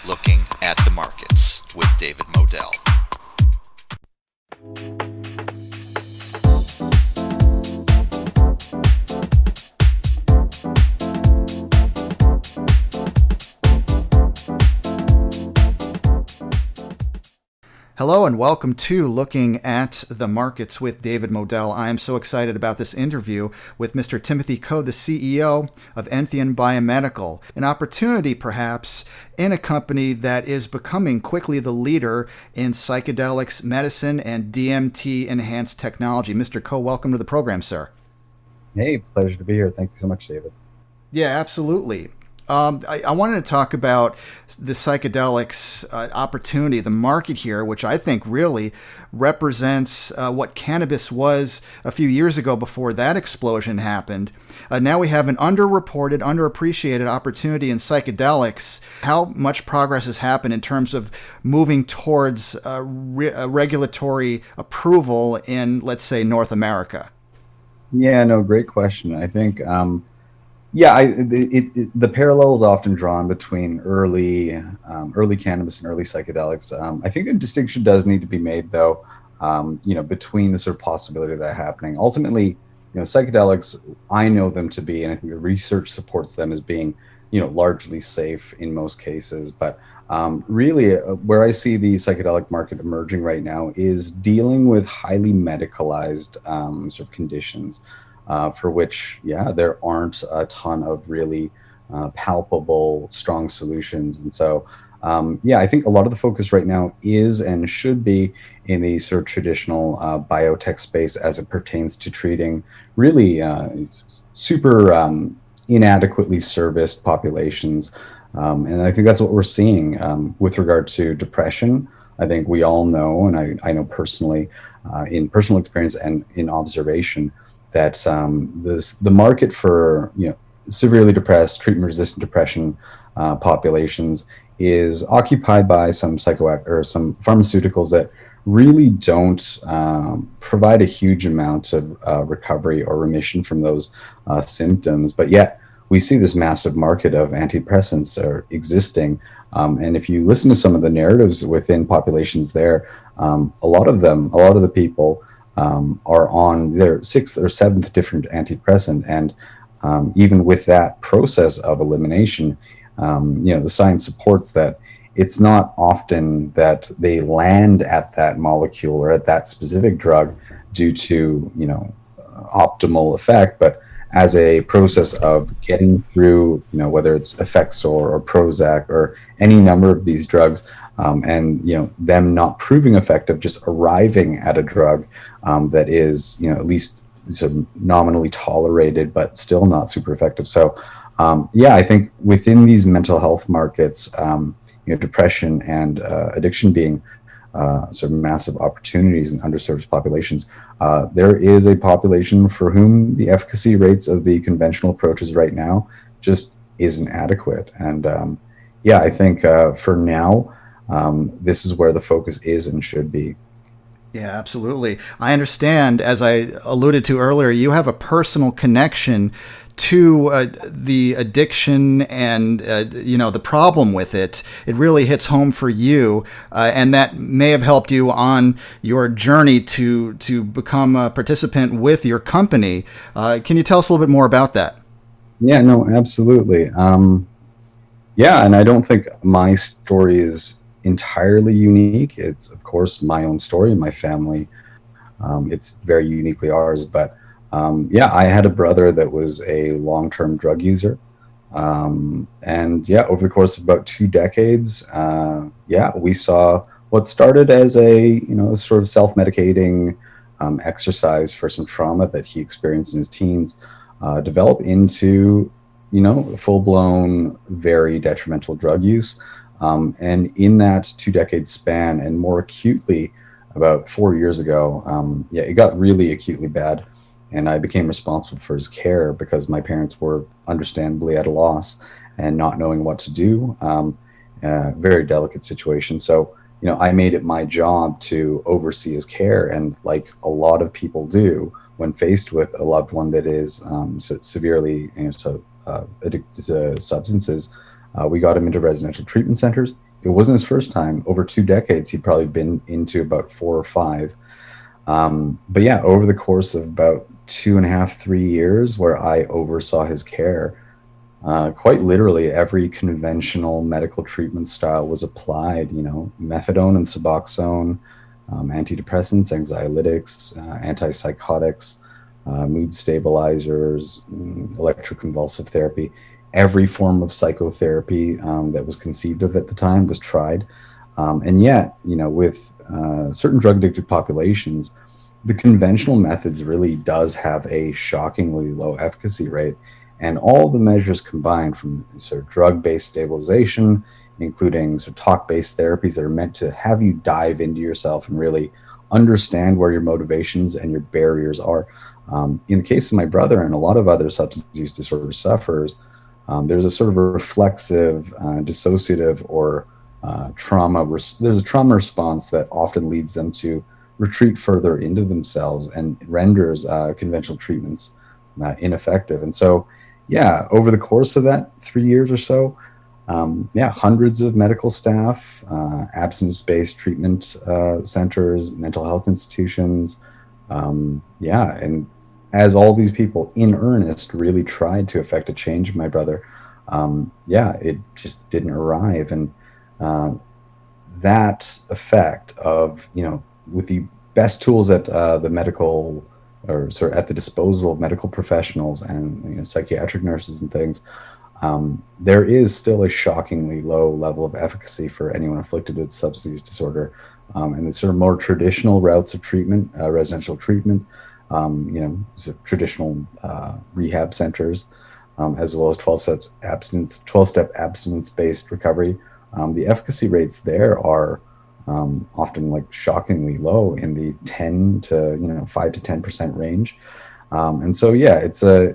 Looking at the Markets with David Modell. Hello and welcome to Looking at the Markets with David Modell. I am so excited about this interview with Mr. Timothy Coe, the CEO of Entheon Biomedical, an opportunity perhaps in a company that is becoming quickly the leader in psychedelics medicine and DMT enhanced technology. Mr. Coe, welcome to the program, sir. Hey, pleasure to be here. Thank you so much, David. Yeah, absolutely. I wanted to talk about the psychedelics opportunity, the market here, which I think really represents what cannabis was a few years ago before that explosion happened. Now we have an underreported, underappreciated opportunity in psychedelics. How much progress has happened in terms of moving towards regulatory approval in, let's say, North America? Yeah, no, great question. I think, the parallel is often drawn between early cannabis and early psychedelics. I think a distinction does need to be made, though, between the sort of possibility of that happening. Ultimately, psychedelics, I know them to be, and I think the research supports them as being, largely safe in most cases. But really, where I see the psychedelic market emerging right now is dealing with highly medicalized sort of conditions. For which, there aren't a ton of really palpable, strong solutions. And so, I think a lot of the focus right now is and should be in the sort of traditional biotech space as it pertains to treating really super inadequately serviced populations. And I think that's what we're seeing with regard to depression. I think we all know, and I know personally, in personal experience and in observation, that the market for severely depressed, treatment-resistant depression populations is occupied by some some pharmaceuticals that really don't provide a huge amount of recovery or remission from those symptoms. But yet we see this massive market of antidepressants are existing. And if you listen to some of the narratives within populations there, a lot of the people are on their sixth or seventh different antidepressant. And even with that process of elimination, the science supports that it's not often that they land at that molecule or at that specific drug due to, optimal effect, but as a process of getting through, whether it's Effexor or Prozac or any number of these drugs, and them not proving effective, just arriving at a drug that is at least sort of nominally tolerated but still not super effective. So I think within these mental health markets, depression and addiction being sort of massive opportunities in underserved populations, there is a population for whom the efficacy rates of the conventional approaches right now just isn't adequate. And I think for now, this is where the focus is and should be. Yeah, absolutely. I understand, as I alluded to earlier, you have a personal connection to the addiction and, the problem with it. It really hits home for you, and that may have helped you on your journey to become a participant with your company. Can you tell us a little bit more about that? Yeah, no, absolutely. And I don't think my story is entirely unique. It's, of course, my own story, my family. It's very uniquely ours. But I had a brother that was a long-term drug user. Over the course of about 2 decades, we saw what started as a sort of self-medicating exercise for some trauma that he experienced in his teens develop into full-blown, very detrimental drug use. And in that 2-decade span, and more acutely about 4 years ago, it got really acutely bad. And I became responsible for his care because my parents were understandably at a loss and not knowing what to do. Very delicate situation. So, I made it my job to oversee his care. And like a lot of people do when faced with a loved one that is severely addicted to substances, we got him into residential treatment centers. it wasn't his first time. Over 2 decades, he'd probably been into about four or five. But yeah, over the course of about 2.5, 3 years, where I oversaw his care, quite literally every conventional medical treatment style was applied. Methadone and Suboxone, antidepressants, anxiolytics, antipsychotics, mood stabilizers, electroconvulsive therapy. Every form of psychotherapy that was conceived of at the time was tried. And yet, with certain drug addicted populations, the conventional methods really does have a shockingly low efficacy rate. And all the measures combined, from sort of drug-based stabilization, including sort of talk-based therapies that are meant to have you dive into yourself and really understand where your motivations and your barriers are. In the case of my brother and a lot of other substance use disorder sufferers, there's a sort of a reflexive, dissociative, or there's a trauma response that often leads them to retreat further into themselves and renders conventional treatments ineffective. And so, yeah, over the course of that 3 years or so, yeah, hundreds of medical staff, abstinence-based treatment centers, mental health institutions, yeah, and as all these people in earnest really tried to effect a change in my brother, yeah, it just didn't arrive. And uh, that effect of, with the best tools at the medical, or sort of at the disposal of medical professionals and psychiatric nurses and things, there is still a shockingly low level of efficacy for anyone afflicted with substance use disorder. And the sort of more traditional routes of treatment, residential treatment, sort of traditional rehab centers, as well as 12-step abstinence-based recovery. The efficacy rates there are often like shockingly low, in the 5 to 10% range. And so, yeah, the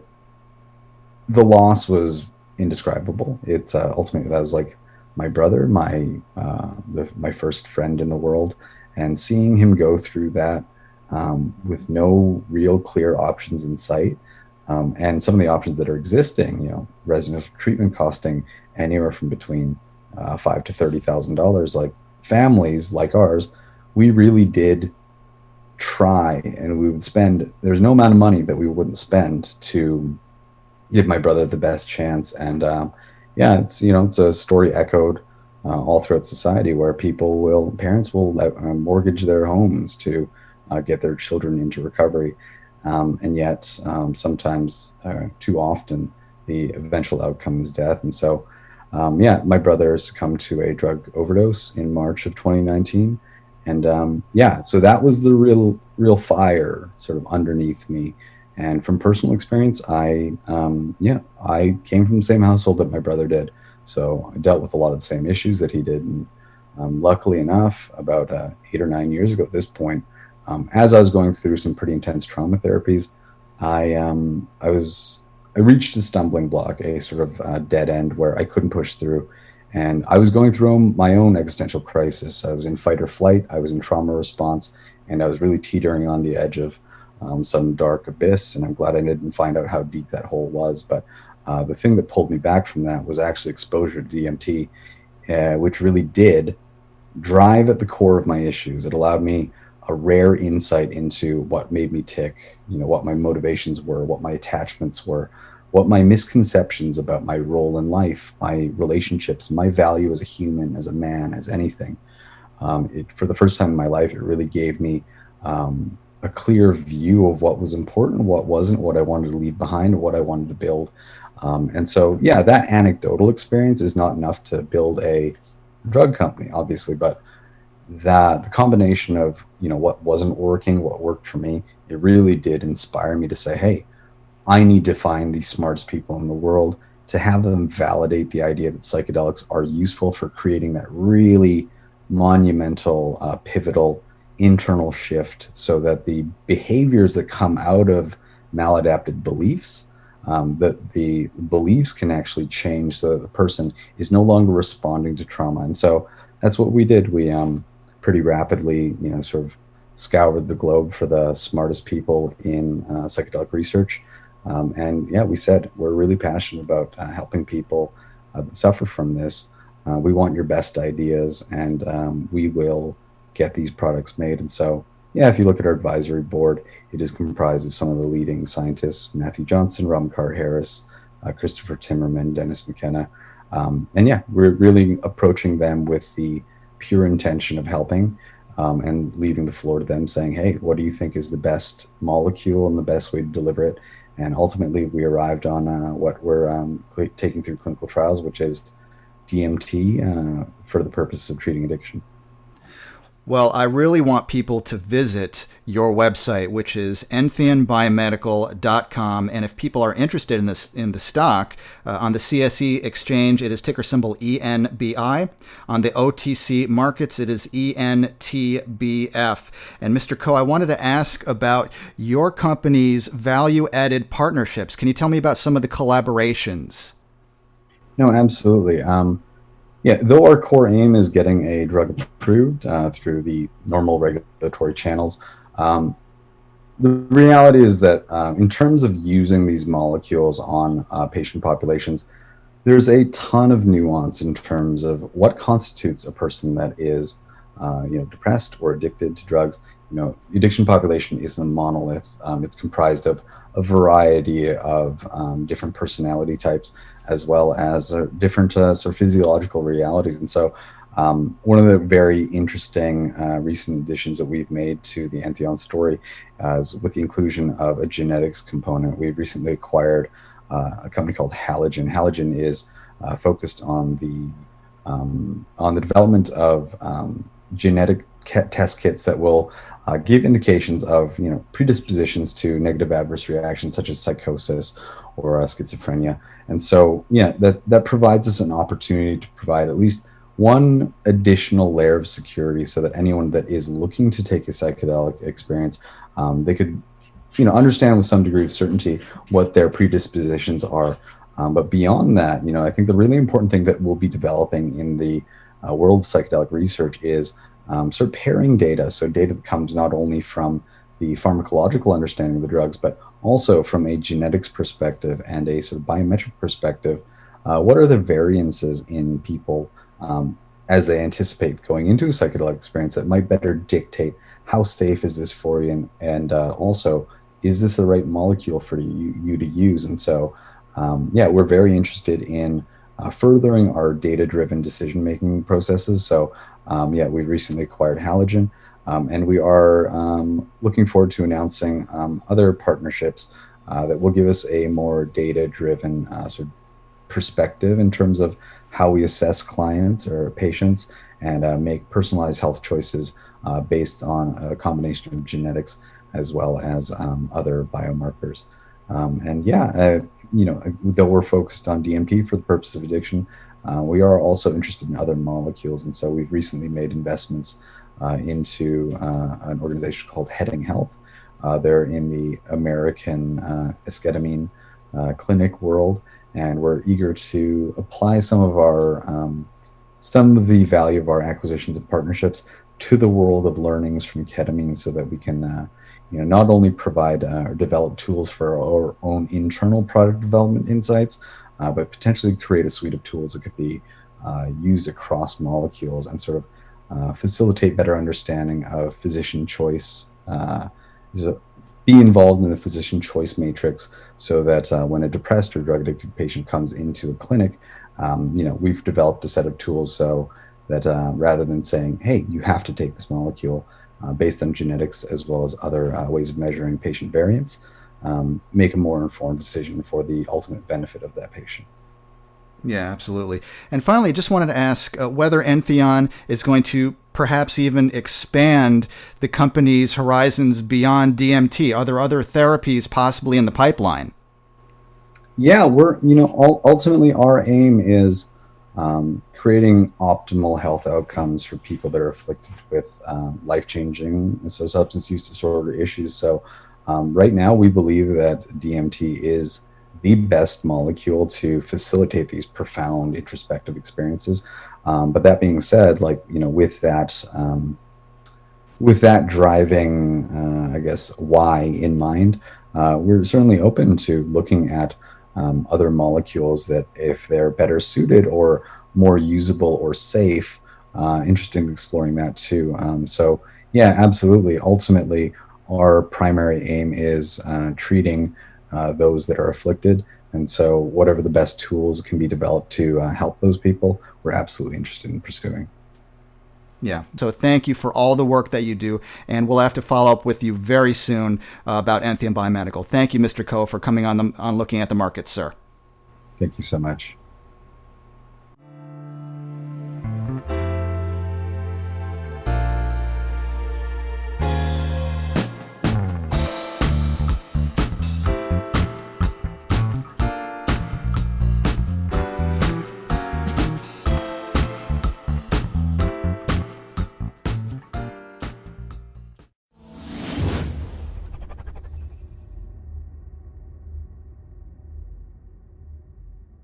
loss was indescribable. It's ultimately, that was like my brother, my first friend in the world, and seeing him go through that with no real clear options in sight, and some of the options that are existing, residential treatment costing anywhere from between $5,000 to $30,000. Like, families like ours, we really did try, and we would spend. There's no amount of money that we wouldn't spend to give my brother the best chance. And yeah, it's a story echoed all throughout society, where parents will mortgage their homes to get their children into recovery, and yet sometimes, too often, the eventual outcome is death. And so, yeah, my brother succumbed to a drug overdose in March of 2019. And yeah, so that was the real fire sort of underneath me. And from personal experience, yeah, I came from the same household that my brother did. So I dealt with a lot of the same issues that he did. And luckily enough, about 8 or 9 years ago at this point, as I was going through some pretty intense trauma therapies, I I reached a stumbling block, a sort of dead end where I couldn't push through. And I was going through my own existential crisis. I was in fight or flight, I was in trauma response, and I was really teetering on the edge of some dark abyss. And I'm glad I didn't find out how deep that hole was. But the thing that pulled me back from that was actually exposure to DMT, which really did drive at the core of my issues. It allowed me a rare insight into what made me tick, what my motivations were, what my attachments were, what my misconceptions about my role in life, my relationships, my value as a human, as a man, as anything. For the first time in my life, it really gave me a clear view of what was important, what wasn't, what I wanted to leave behind, what I wanted to build. And so, yeah, that anecdotal experience is not enough to build a drug company, obviously, but that the combination of what wasn't working, what worked for me, it really did inspire me to say, hey, I need to find the smartest people in the world, to have them validate the idea that psychedelics are useful for creating that really monumental, pivotal internal shift, so that the behaviors that come out of maladapted beliefs, that the beliefs can actually change, so that the person is no longer responding to trauma. And so that's what we did. We pretty rapidly, sort of scoured the globe for the smartest people in psychedelic research. And yeah, we said we're really passionate about helping people that suffer from this. We want your best ideas, and we will get these products made. And so, yeah, if you look at our advisory board, it is comprised of some of the leading scientists: Matthew Johnson, Ramkar Harris, Christopher Timmerman, Dennis McKenna. And yeah, we're really approaching them with the pure intention of helping, and leaving the floor to them, saying, hey, what do you think is the best molecule and the best way to deliver it? And ultimately, we arrived on what we're taking through clinical trials, which is DMT for the purpose of treating addiction. Well, I really want people to visit your website, which is entheonbiomedical.com. And if people are interested in this, in the stock, on the CSE exchange, it is ticker symbol ENBI. On the OTC markets, it is ENTBF. And Mr. Ko, I wanted to ask about your company's value-added partnerships. Can you tell me about some of the collaborations? No, absolutely. Yeah, though our core aim is getting a drug approved through the normal regulatory channels, um, the reality is that in terms of using these molecules on patient populations, there's a ton of nuance in terms of what constitutes a person that is, depressed or addicted to drugs. The addiction population isn't a monolith. It's comprised of a variety of different personality types, as well as different sort of physiological realities. And so, one of the very interesting recent additions that we've made to the Entheon story is with the inclusion of a genetics component. We've recently acquired a company called Halogen. Halogen is focused on the development of genetic test kits that will give indications of predispositions to negative adverse reactions such as psychosis or schizophrenia. And so, yeah, that provides us an opportunity to provide at least one additional layer of security, so that anyone that is looking to take a psychedelic experience, they could, understand with some degree of certainty what their predispositions are. But beyond that, I think the really important thing that we'll be developing in the world of psychedelic research is sort of pairing data. So data that comes not only from the pharmacological understanding of the drugs, but also from a genetics perspective and a sort of biometric perspective. What are the variances in people as they anticipate going into a psychedelic experience that might better dictate how safe is this for you, and also, is this the right molecule for you to use? And so, yeah, we're very interested in furthering our data-driven decision-making processes. So, yeah, we've recently acquired Halogen, and we are looking forward to announcing other partnerships that will give us a more data-driven sort of perspective in terms of how we assess clients or patients, and make personalized health choices based on a combination of genetics as well as other biomarkers. And yeah, though we're focused on DMT for the purpose of addiction, we are also interested in other molecules. And so we've recently made investments into an organization called Heading Health. They're in the American esketamine clinic world, and we're eager to apply some of the value of our acquisitions and partnerships to the world of learnings from ketamine, so that we can not only provide or develop tools for our own internal product development insights, but potentially create a suite of tools that could be used across molecules, and sort of facilitate better understanding of physician choice, be involved in the physician choice matrix, so that when a depressed or drug addicted patient comes into a clinic, we've developed a set of tools so that rather than saying, hey, you have to take this molecule based on genetics as well as other ways of measuring patient variance, make a more informed decision for the ultimate benefit of that patient. Yeah, absolutely. And finally, just wanted to ask whether Entheon is going to perhaps even expand the company's horizons beyond DMT. Are there other therapies possibly in the pipeline? Yeah, we're, ultimately our aim is creating optimal health outcomes for people that are afflicted with life-changing, so substance use disorder issues. So right now, we believe that DMT is the best molecule to facilitate these profound introspective experiences. But that being said, with that driving, I guess, why in mind, we're certainly open to looking at other molecules that, if they're better suited or more usable or safe. Interested in exploring that too. So yeah, absolutely. Ultimately, our primary aim is treating those that are afflicted. And so, whatever the best tools can be developed to help those people, we're absolutely interested in pursuing. Yeah. So thank you for all the work that you do, and we'll have to follow up with you very soon about Entheum Biomedical. Thank you, Mr. Coe, for coming on Looking at the Market, sir. Thank you so much.